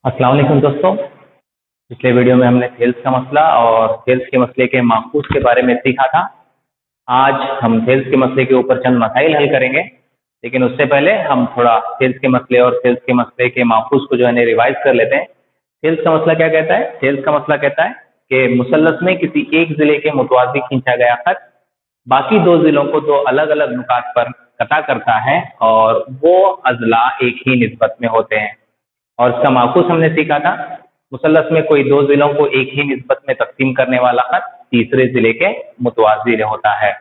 अस्सलाम वालेकुम दोस्तों। पिछले वीडियो में हमने थेल्स का मसला और थेल्स के मसले के माखूज के बारे में सीखा था। आज हम थेल्स के मसले के ऊपर चंद मसाइल हल करेंगे, लेकिन उससे पहले हम थोड़ा थेल्स के मसले और थेल्स के मसले के माखूज को जो है रिवाइज कर लेते हैं। थेल्स का मसला क्या कहता है? थेल्स का मसला कहता है कि मुसल्लस में किसी एक जिले के मुतवाज़ी खींचा गया खत बाकी दो जिलों को दो अलग अलग नुकात पर कता करता है और वो अजला एक ही निस्बत में होते हैं। और इसका माखूज हमने सीखा था, मुसल्लस में कोई दो जिलों को एक ही निस्बत में तकसीम करने वाला खत तीसरे जिले के मुतवाज़ी होता है।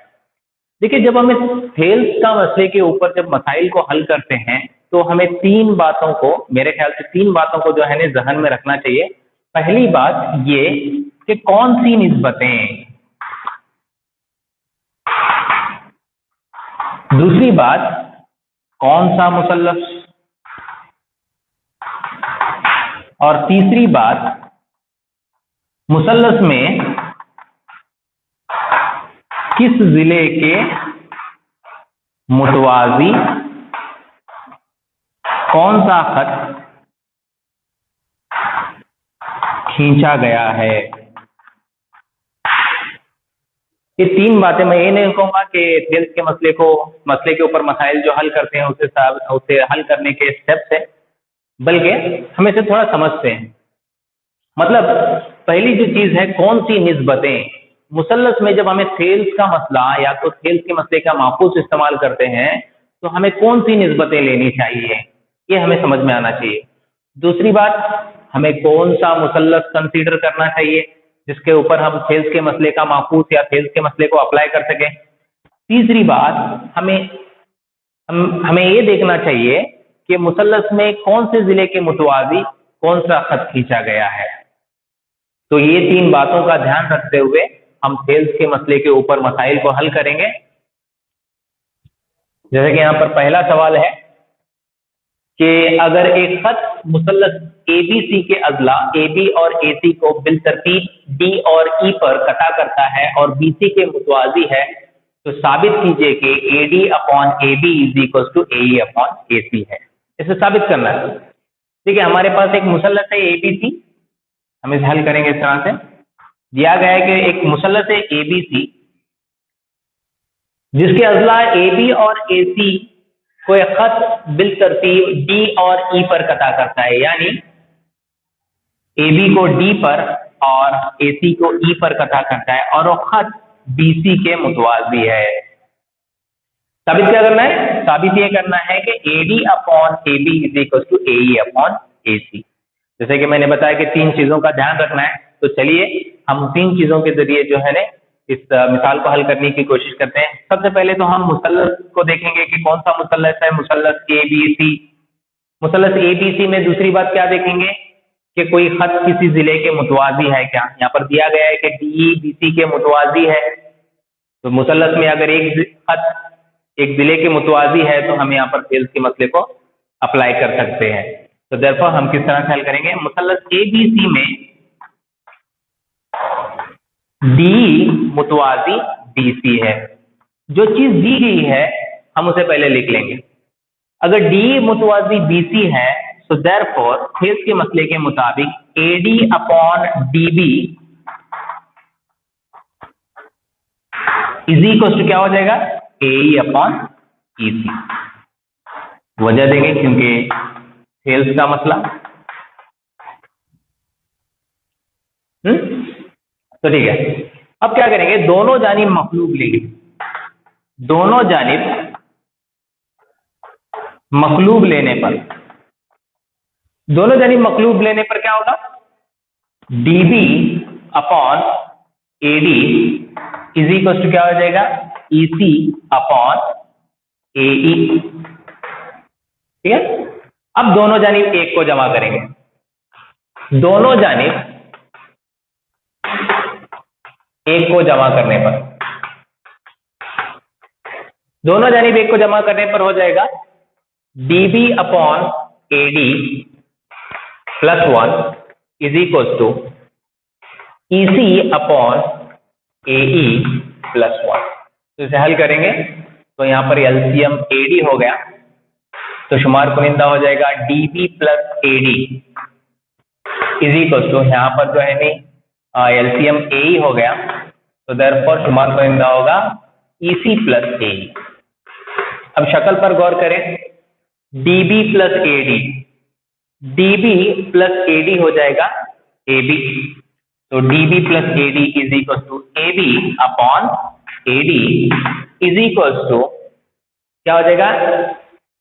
देखिए, जब हमें थेल्स का मसले के ऊपर जब मसाइल को हल करते हैं तो हमें तीन बातों को, मेरे ख्याल से तीन बातों को जो है जहन में रखना चाहिए। पहली बात ये कि कौन सी निस्बतें, दूसरी बात कौन सा मुसल्लस, और तीसरी बात मुसल्लस में किस जिले के मुतवाज़ी कौन सा खत खींचा गया है। ये तीन बातें, मैं ये नहीं कहूंगा कि थेल्स के मसले के ऊपर मसाइल जो हल करते हैं उसे हल करने के स्टेप्स है, बल्कि हम इसे थोड़ा समझते हैं। मतलब पहली जो चीज है, कौन सी निस्बतें, मुसल्लस में जब हमें थेल्स का मसला या तो थेल्स के मसले का माखूज इस्तेमाल करते हैं तो हमें कौन सी निस्बतें लेनी चाहिए, ये हमें समझ में आना चाहिए। दूसरी बात, हमें कौन सा मुसल्लस कंसीडर करना चाहिए जिसके ऊपर हम थेल्स के मसले का माखूज या थेल्स के मसले को अप्लाई कर सकें। तीसरी बात, हमें ये देखना चाहिए कि मुसल्लस में कौन से जिले के मुतवाज़ी कौन सा खत खींचा गया है। तो ये तीन बातों का ध्यान रखते हुए हम थेल्स के मसले के ऊपर मसाइल को हल करेंगे। जैसे कि यहाँ पर पहला सवाल है कि अगर एक खत मुसल्लस एबीसी के अजला एबी और एसी को बिलतरतीब डी और ई पर कता करता है और बीसी के मुतवाज़ी है, तो साबित कीजिए कि AD upon AB is equal to AE upon AC है। इसे साबित करना है। देखिए, हमारे पास एक मुसल्लस है एबीसी, हम इसे हल करेंगे इस तरह से। दिया गया है कि एक मुसल्लस है एबीसी जिसके अजला एबी और एसी को एक खत बिलतरतीब डी और ई पर कता करता है, यानी एबी को डी पर और एसी को ई पर कता करता है और वो खत बीसी के मुतवाज़ी है। साबित क्या करना है? साबित ये करना है कि AD upon AB is equal to AE upon AC. जैसे कि मैंने बताया कि तीन चीजों का ध्यान रखना है, तो चलिए हम तीन चीजों के जरिए जो है इस मिसाल को हल करने की कोशिश करते हैं। सबसे पहले तो हम मुसल्लस को देखेंगे कि कौन सा मुसल्लस है, मुसल्लस एबीसी। मुसल्लस एबीसी में दूसरी बात क्या देखेंगे कि कोई खत किसी जिले के मुतवाज़ी है क्या। यहाँ पर दिया गया है कि डी बीसी के मुतवाज़ी है, तो मुसल्लस में अगर एक खत एक जिले के मुतवाज़ी है तो हम यहाँ पर थेल्स के मसले को अप्लाई कर सकते हैं। तो देयरफॉर हम किस तरह से हल करेंगे? मुसल्लस एबीसी में डी मुतवाज़ी बीसी है। जो चीज दी गई है हम उसे पहले लिख लेंगे। अगर डी मुतवाज़ी बीसी है तो देयरफॉर थेल्स के मसले के मुताबिक AD upon DB is equal to क्या हो जाएगा? AE upon EC. वजह देंगे क्योंकि थेल्स का मसला। तो ठीक है, अब क्या करेंगे? दोनों जानिब मखलूब लेंगे। दोनों जानिब मखलूब लेने पर क्या होगा? DB upon AD is equal to क्या हो जाएगा? EC upon AE. ठीक है, अब दोनों जानिब एक को जमा करेंगे। दोनों जानिब एक को जमा करने पर, दोनों जानिब एक को जमा करने पर हो जाएगा DB upon AD plus 1 is equal to EC upon AE plus 1। तो इसे हल करेंगे तो यहां पर एलसीएम एडी हो गया, तो शुमार कुनिंदा हो जाएगा DB plus AD is equal to, यहाँ पर जो है नहीं एलसीएम ए ही हो गया, तो देयरफॉर शुमार परिंदा होगा ईसी प्लस ए। अब शक्ल पर गौर करें, DB plus AD, DB plus AD हो जाएगा एबी, तो DB plus AD is equal to AB upon AD is equal to क्या हो जाएगा,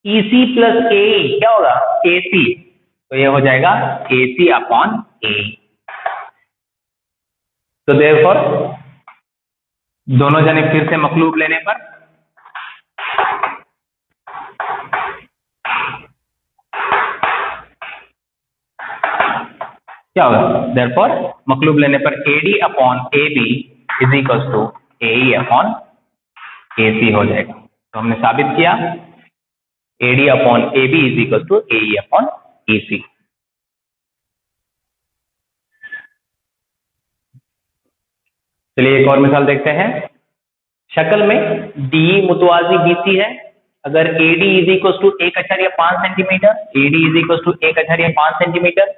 ईसी प्लस ए, क्या होगा एसी, तो ये हो जाएगा एसी अपॉन ए। तो देयरफॉर दोनों जने फिर से मखलूब लेने पर क्या होगा, देयरफॉर मखलूब लेने पर AD upon AB is equal to AE upon AC हो जाएगा। तो हमने साबित किया AD upon AB is equal to AE upon AC. चलिए एक और मिसाल देखते हैं। शक्ल में डी मुतवाजी बीसी है, अगर AD is equal to 1.5 centimetre, AD is equal to 1.5 centimetre,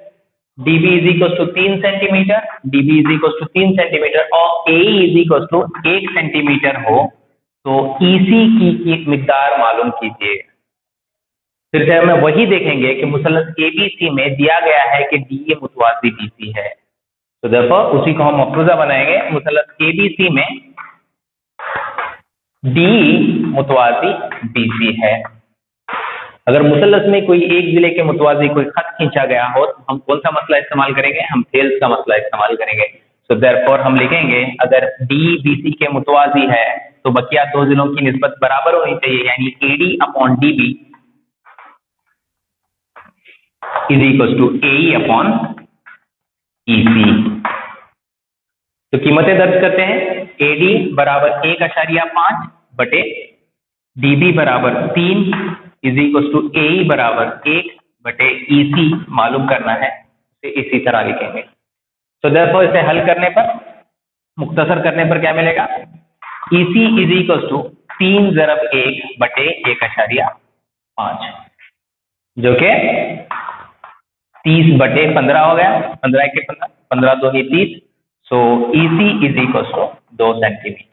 DB is equal to 3 centimetre, DB is equal to 3 centimetre और A is equal to 1 centimetre हो, तो ईसी की मिकदार मालूम कीजिए। फिर से हमें वही देखेंगे कि मुसल्लस एबीसी में दिया गया है कि डी मुतवाजी बीसी है, तो देखो उसी को हम मफरूजा बनाएंगे। मुसल्लस एबीसी में डी मुतवाजी बीसी है। अगर मुसल्लस में कोई एक जिले के मुतवाजी कोई खत खींचा गया हो तो हम कौन सा मसला इस्तेमाल करेंगे, हम थेल्स का मसला इस्तेमाल करेंगे। सो देयरफॉर हम लिखेंगे अगर डी बीसी के मुतवाजी है तो बकिया दो जिलों की निस्बत बराबर होनी चाहिए, यानी AD upon DB is equal to AE upon EC. तो कीमतें दर्ज करते हैं, एडी बराबर 1.5 बटे डीबी बराबर 3 इज इक्वल टू एई बराबर 1 बटे ईसी मालूम करना है, तो इसी तरह लिखेंगे। तो देयरफॉर इसे हल करने पर, मुख्तसर करने पर क्या मिलेगा, ईसी इज इक्वल टू 3 ज़रब 1 बटे 1.5 जो कि 30 बटे 15 हो गया, 15 के 15, 15 2 30, so EC is equal to 2 centimetre.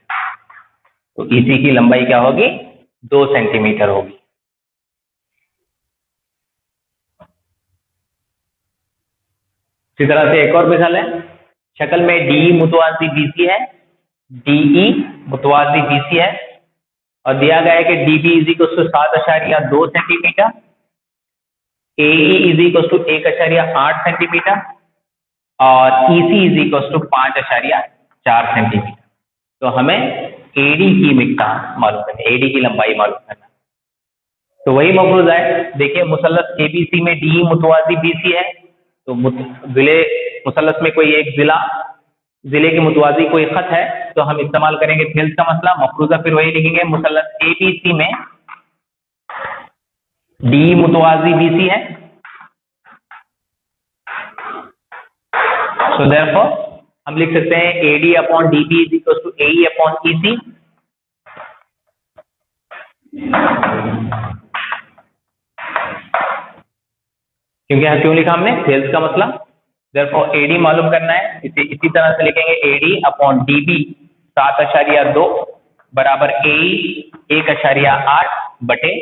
तो ईसी की लंबाई क्या होगी, 2 सेंटीमीटर होगी। इसी तरह से एक और मिसाल है। शक्ल में डी मुतवाजी बीसी है, डीई मुतवाजी बीसी है और दिया गया है कि DB is equal to 7.2 centimetre, AE is equal to 1.8 centimetre और EC is equal to 5.4 centimetre. तो हमें एडी की मिकदार मालूम करना, एडी की लंबाई मालूम करना। तो वही मफरूज़ा है। देखिए मुसल्लस एबीसी में डी मुतवाजी बीसी है, तो जिले मुसल्लस में कोई एक जिले के मुतवाजी कोई खत है तो हम इस्तेमाल करेंगे थेल्स का मसला। मफरूज़ा फिर वही लिखेंगे, मुसल्लस एबीसी में डी मुतवाजी बीसी है, सो देयरफॉर हम लिख सकते हैं AD upon DB is equal to AE upon EC. क्योंकि यहाँ क्यों लिखा हमने, थेल्स का मसला। देयरफॉर एडी मालूम करना है, इसी तरह से लिखेंगे एडी अपॉन डीबी 7.2 बराबर एई 1.8 बटे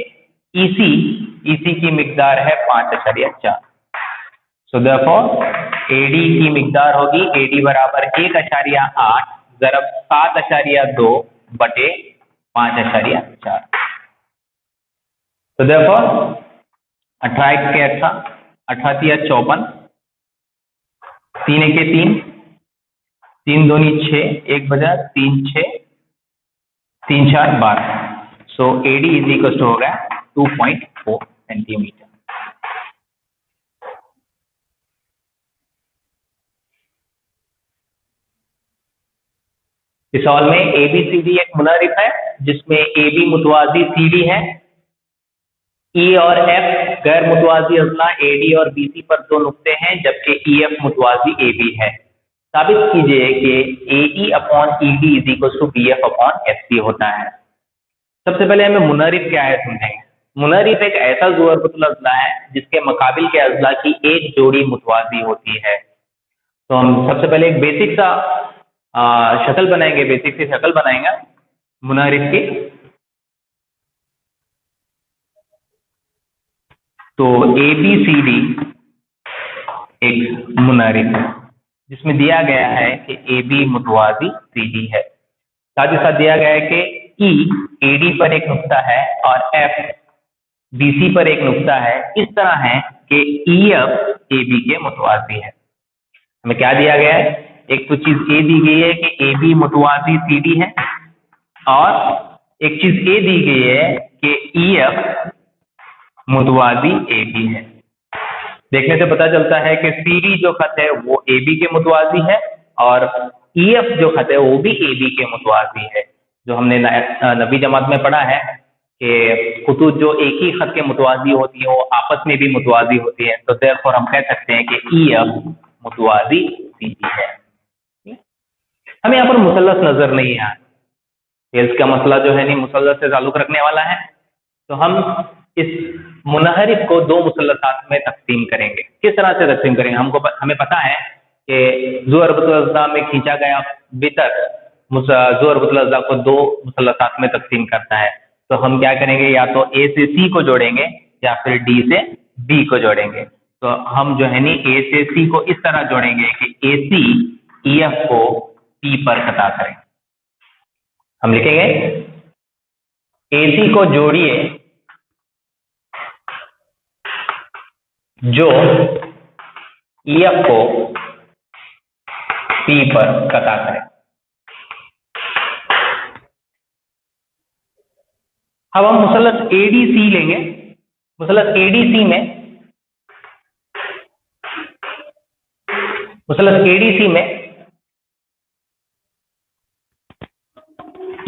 ईसी, ईसी की मिकदार है 5.4। सो देयरफॉर एडी की मिकदार होगी एडी बराबर 1.8 ज़रब 7.2 बटे 5.4। तो देयरफॉर 18 के 18, 18 या 54, 3 1 के 3, 3 2 6, 1 बजा 3 6, 3 4 12। So AD is equal to हो गया 2.4 सेंटीमीटर। इस सवाल में एबीसीडी एक मुनारिफ है जिसमें एबी मुतवाजी सीडी है, ई और एफ गैर मुतवाजी अजला एडी और बीसी पर 2 नुक्ते हैं, जबकि ई एफ मुतवाजी एबी है। साबित कीजिए कि AE upon ED is equal to B F upon F C होता है। सबसे पहले हमें मुनारिफ क्या है समझेंगे। मुनहरिफ एक ऐसा ज़ुअरबतुल अज़ला है जिसके मुकाबिल के अज़ला की एक जोड़ी मुतवाज़ी होती है। तो हम सबसे पहले एक बेसिक सा शक्ल बनाएंगे, बेसिक सी शक्ल बनाएंगे मुनहरिफ की। तो ABCD एक मुनहरिफ है जिसमें दिया गया है कि AB मुतवाज़ी CD है। साथ ही साथ दिया गया है कि E AD पर एक नुक्ता है और F BC पर एक नुक्ता है। इस तरह है कि EF AB के मुतवाज़ी है। हमें क्या दिया गया है? एक तो चीज A दी गई है कि AB मुतवाज़ी CD है, और एक चीज A दी गई है कि EF मुतवाज़ी AB है। देखने से पता चलता है कि CD जो खत है वो AB के मुतवाज़ी है और EF जो खत है वो भी AB के मुतवाज़ी है। जो हमने 9वीं जमात में पढ़ा है कि खुतूत जो एक ही खत के मुतवाज़ी होती है वो आपस में भी मुतवाज़ी होती है। तो देयरफॉर हम कह सकते हैं कि EF मुतवाज़ी CD है। हमें यहाँ पर मुसल्लस नजर नहीं आया। हेल्स का मसला जो है नहीं मुसल्लस से ताल्लुक रखने वाला है। तो हम इस मुनहरिफ को दो मुसल्लसात में तकसीम करेंगे। किस तरह से तकसीम करेंगे? हमें पता है कि ज़ुअरबतुल अज़ला में खींचा गया बितर ज़ुअरबतुल अज़ला को दो मुसल्लसात में तकसीम करता है। तो हम क्या करेंगे? या तो A से C को जोड़ेंगे या फिर D से B को जोड़ेंगे। तो हम जो है नी A से C को इस तरह जोड़ेंगे कि AC EF को P पर कता करें। हम लिखेंगे AC को जोड़िए जो EF को P पर कता करें। अब हम मुसल्लस ADC लेंगे। मुसल्लस ADC में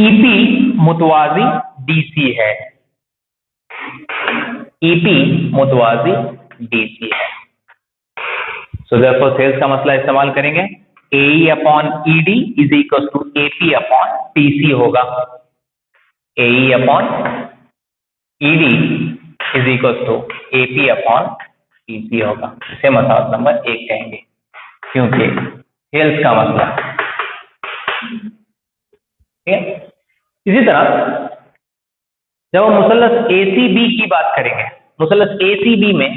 EP मुतवाज़ी DC है। EP मुतवाज़ी DC है। सो देयरफॉर सेल्स का मसला इस्तेमाल करेंगे। AE upon ED is equal to AP upon PC होगा। AE upon ED is equal to AP upon PC होगा। इसे मसला नंबर 1 कहेंगे क्योंकि हेल्स का मसला। ठीक है। इसी तरह जब हम मुसल्लस ACB की बात करेंगे, मुसल्लस ACB में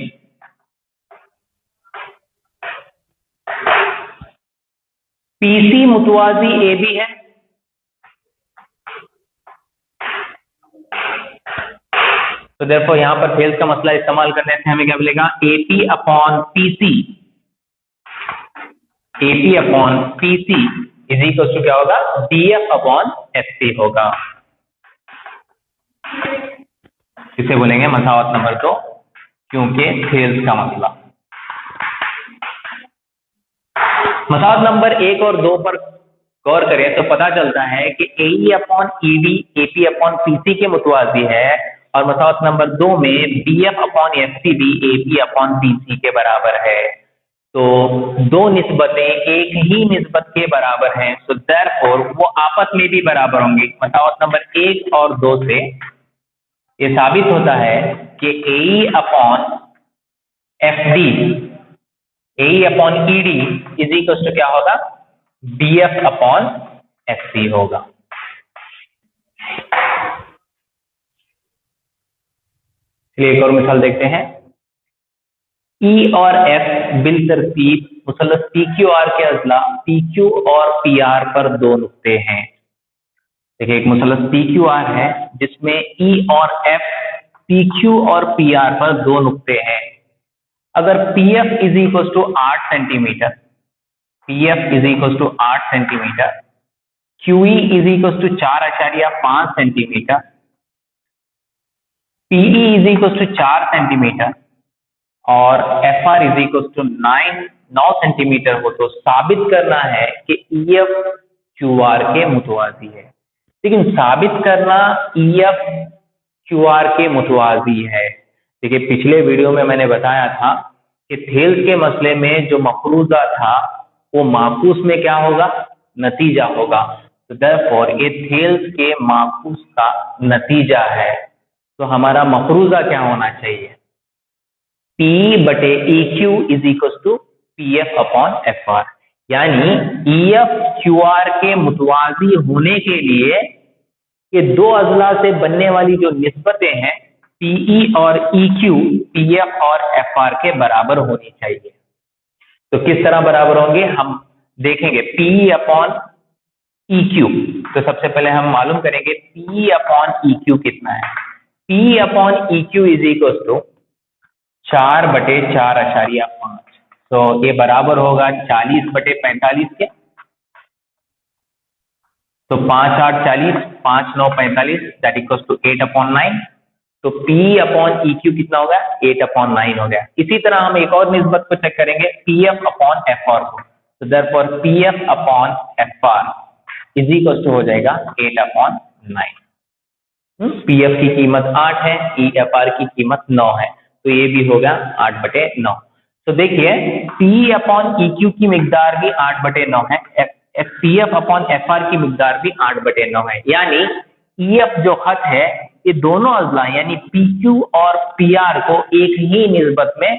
PC मुतवाज़ी AB है, तो देयरफॉर यहां पर हेल्स का मसला इस्तेमाल करने से हमें क्या मिलेगा? AP upon PC, AP upon PC is equal to क्या होगा? DF अपॉन FC होगा। इसे बोलेंगे मसावत नंबर 2 क्योंकि हेल्स का मसला। मसावत नंबर 1 और 2 पर गौर करें तो पता चलता है कि AE upon ED AP upon PC के मुतवाज़ी है और मसावत नंबर 2 में BF अपॉन FC भी AP अपॉन PC के बराबर है। तो दो निस्बतें एक ही निस्बत के बराबर हैं, सो देयरफॉर वो आपस में भी बराबर होंगी। मसावत नंबर 1 और 2 से ये साबित होता है कि AE upon FD AE upon ED is equal to क्या होगा? DF अपॉन FC होगा। चलिए एक और मिसाल देखते हैं। E और F बिल तरतीब मुसल्लस PQR के अज़ला PQ और PR पर दो नुक्ते हैं। देखिए एक मुसल्लस PQR है जिसमें E और F PQ और PR पर दो नुक्ते हैं। अगर PF is equal to 8 centimetre, PF is equal to 8 centimetre, QE is equal to 4.5 centimetre, PE is equal to 4 centimetre और FR is equal to 9 centimetre हो, तो साबित करना है कि EF QR के मुतवाज़ी है। लेकिन साबित करना EF QR के मुतवाज़ी है। देखिए पिछले वीडियो में मैंने बताया था कि थेल्स के मसले में जो मफरूजा था वो माकूस में क्या होगा? नतीजा होगा। तो देयरफॉर ये थेल्स के माकूस का नतीजा है। तो हमारा मफरूजा क्या होना चाहिए, P बटे EQ is equal to PF upon FR। यानी EF QR के मुतवाजी होने के लिए ये दो अजला से बनने वाली जो निस्बतें हैं PE और EQ PF और FR के बराबर होनी चाहिए। तो किस तरह बराबर होंगे हम देखेंगे। PE अपॉन EQ, तो सबसे पहले हम मालूम करेंगे PE अपॉन EQ कितना है। PE upon EQ is equal to 4/4.5। तो ये बराबर होगा 40/45 के। तो 5 8 40, 5 9 45, दैट इक्वल्स टू 8/9। तो P अपॉन EQ कितना होगा, 8/9 हो गया। इसी तरह हम एक और निस्बत को चेक करेंगे, PF अपॉन FR को। तो therefore PF upon FR is equals to हो जाएगा 8/9। PF की कीमत 8 है, EFR की कीमत 9 है, तो ये भी होगा 8/9। तो देखिए P अपॉन EQ की मिकदार भी 8/9 है, PF अपॉन FR की मिकदार भी 8/9 है। यानी EF जो खत है ये दोनों अजला यानी PQ और PR को एक ही निस्बत में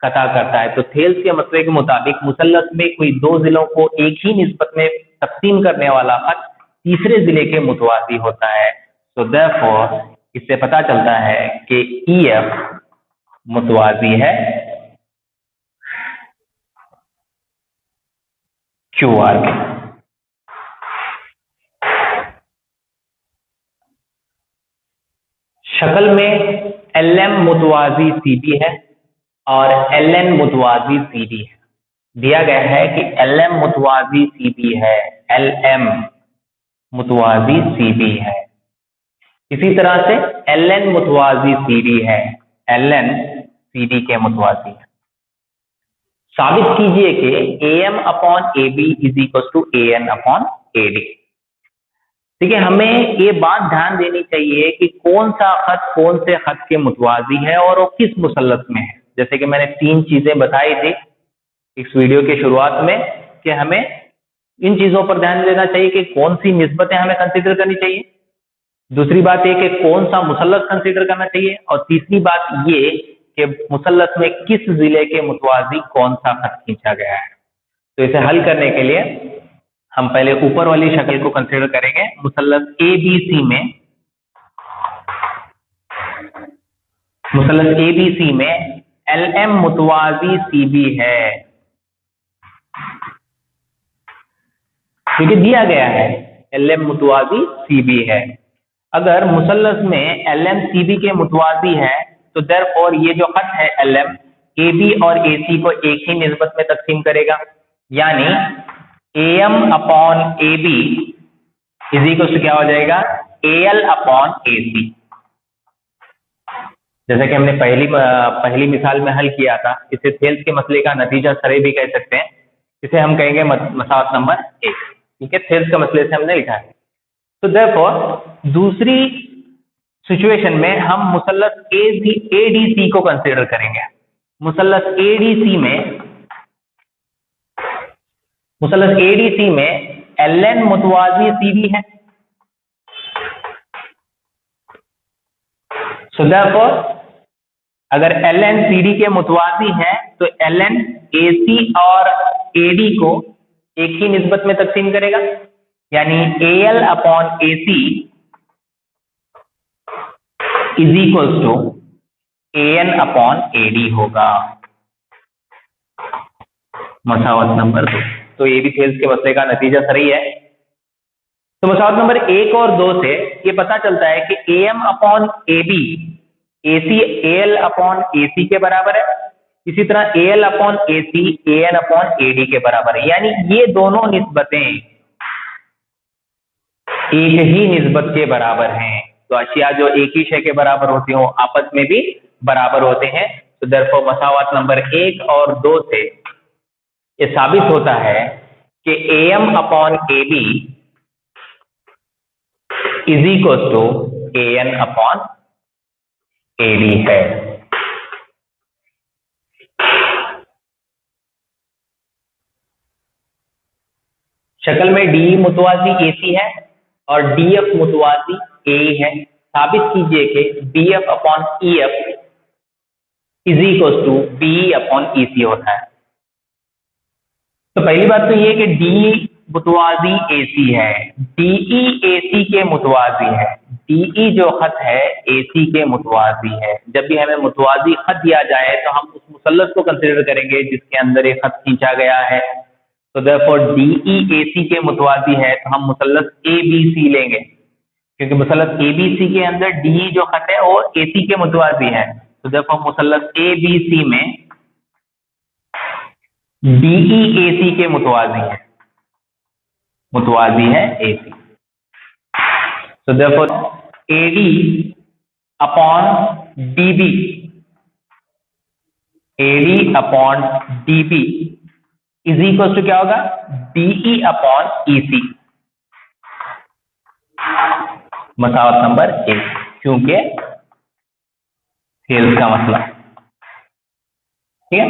कता करता है। तो थेल्स के मसले के मुताबिक मुसल्लस में कोई दो जिलों को एक ही निस्बत में तकसीम करने वाला खत तीसरे जिले के मुतवाजी होता है। तो देयरफॉर इससे पता चलता है कि EF मुतवाजी है QR के। शक्ल में LM मुतवाजी CB है और LN मुतवाजी CD है। दिया गया है कि LM मुतवाजी CB है, LM मुतवाजी CB है। इसी तरह से LN मुतवाजी CD है, LN CD के मुतवाजी है। साबित कीजिए कि AM upon AB is equal to AN upon AD। ठीक है, हमें ये बात ध्यान देनी चाहिए कि कौन सा खत कौन से खत के मुतवाजी है और वो किस मुसल्लस में है। जैसे कि मैंने 3 चीजें बताई थी इस वीडियो के शुरुआत में कि हमें इन चीजों पर ध्यान देना चाहिए कि कौन सी निस्बतें हमें कंसीडर करनी चाहिए, दूसरी बात ये कि कौन सा मुसल्लस कंसीडर करना चाहिए, और तीसरी बात ये कि मुसल्लस में किस जिले के मुतवाजी कौन सा खत खींचा गया है। तो इसे हल करने के लिए हम पहले ऊपर वाली शक्ल को कंसीडर करेंगे। मुसल्लस ABC में LM मुतवाजी CB है। ठीक है, दिया गया है LM मुतवाजी CB है। अगर मुसल्लस में LM CB के मुतवाजी है तो देयरफॉर ये जो खत है LM AB और AC को एक ही निस्बत में तकसीम करेगा। यानी AM upon AB is equal to क्या हो जाएगा, AL अपॉन AC। जैसे कि हमने पहली मिसाल में हल किया था, इसे थेल्स के मसले का नतीजा सरे भी कह सकते हैं। इसे हम कहेंगे मसावत नंबर 1। ठीक है, थेल्स के मसले से हमने लिखा है। तो देयरफॉर दूसरी सिचुएशन में हम मुसल्लस ADC को कंसीडर करेंगे। मुसल्लस ADC में LN मुतवाजी CB है। सो देयरफॉर अगर LN CD के मुतवाजी है तो LN AC और AD को एक ही निस्बत में तकसीम करेगा। यानी AL upon AC is equals to AN upon AD होगा। मसावत नंबर 2। तो ये भी थेल्स के मसले का नतीजा सही है। तो मसावत नंबर 1 और 2 से ये पता चलता है कि AM upon AB AC AL upon AC के बराबर है। इसी तरह AL upon AC AN upon AD के बराबर है। यानी ये दोनों निस्बतें एक ही निस्बत के बराबर हैं। तो अशिया जो एक ही शय के बराबर होते हो आपस में भी बराबर होते हैं। तो देयरफॉर मसावत नंबर 1 और 2 से ये साबित होता है कि AM upon AB is equal to AN upon AD है। शक्ल में DE मुतवाजी AC है और DF मुतवाजी AE है। साबित कीजिए कि BF upon EF is equal to BE upon EC होता है। तो पहली बात तो ये कि DE मुतवाजी AC है, DE AC के मुतवाजी है, DE जो खत है AC के मुतवाजी है। जब भी हमें मुतवाजी खत दिया जाए तो हम उस मुसल्लस को कंसिडर करेंगे जिसके अंदर एक खत खींचा गया है। तो देयरफॉर DE AC के मुतवाजी है तो हम मुसल्लस ABC लेंगे, क्योंकि मुसल्लस ABC के अंदर DE जो खत है वो AC के मुतवाजी है। तो देयरफॉर मुसल्लस ABC में DE AC के मुतवाजी है AC। So therefore AD upon DB is equals to क्या होगा, DE upon EC, मसावत नंबर 1, क्योंकि सेल्स का मसला। ठीक है।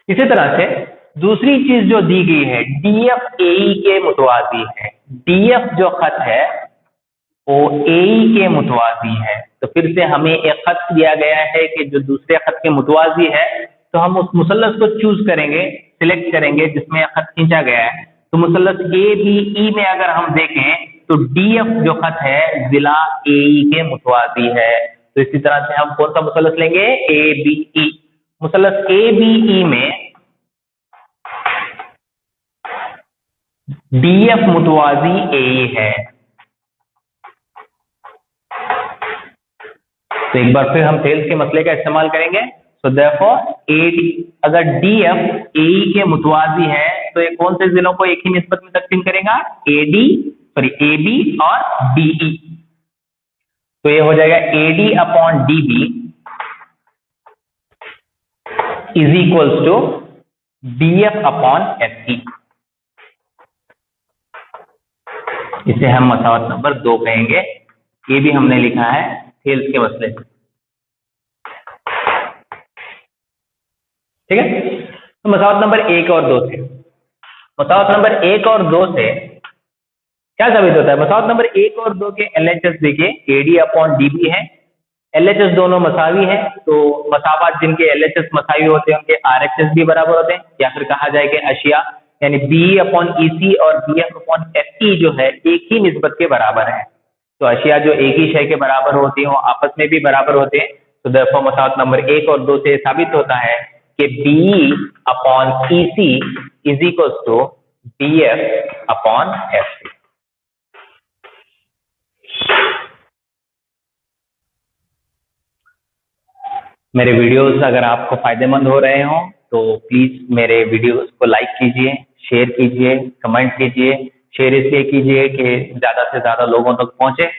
इसी तरह से दूसरी चीज जो दी गई है DF AE के मुतवाजी है, DF जो खत है वो AE के मुतवाजी है। तो फिर से हमें एक खत दिया गया है कि जो दूसरे खत के मुतवाजी है, तो हम उस मुसल्लस को चूज करेंगे, सिलेक्ट करेंगे जिसमें खत खींचा गया है। तो मुसल्लस ABE में अगर हम देखें तो DF जो खत है जिला AE के मुतवाजी है। तो इसी तरह से हम कौन सा मुसल्लस लेंगे, ABE। मुसल्लस ABE में DF मुतवाजी AE है। तो एक बार फिर हम थेल्स के मसले का इस्तेमाल करेंगे। सो देयरफॉर AD, अगर DF AE के मुतवाजी है तो ये कौन से जिलों को एक ही निस्बत में तकसीम करेगा, AB और DE। तो ये हो जाएगा AD upon DB is equals to DF upon SE। इसे हम मसावत नंबर 2 कहेंगे। ये भी हमने लिखा है थेल्स के मसले से। ठीक है। तो मसावत नंबर 1 और 2 से, मसावत नंबर 1 और 2 से क्या साबित होता है, मसावत नंबर 1 और 2 के LHS देखिए AD अपॉन DB है, LHS दोनों मसावी है। तो मसावत जिनके LHS मसावी होते हैं उनके RHS भी बराबर होते हैं, या फिर कहा जाए कि अशिया यानी BE अपॉन EC और BF अपॉन FE जो है एक ही निस्बत के बराबर है। तो अशिया जो एक ही शय के बराबर होती हैं वो आपस में भी बराबर होते हैं। तो देयरफॉर मसावत नंबर 1 और 2 से साबित होता है कि BE upon EC is equals to BF upon FE। मेरे वीडियोस अगर आपको फायदेमंद हो रहे हों तो प्लीज मेरे वीडियोस को लाइक कीजिए, शेयर कीजिए, कमेंट कीजिए। शेयर इसलिए कीजिए कि ज़्यादा से ज़्यादा लोगों तक पहुंचे,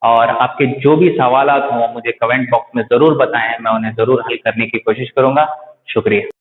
और आपके जो भी सवालात हों मुझे कमेंट बॉक्स में ज़रूर बताएं, मैं उन्हें ज़रूर हल करने की कोशिश करूंगा। शुक्रिया।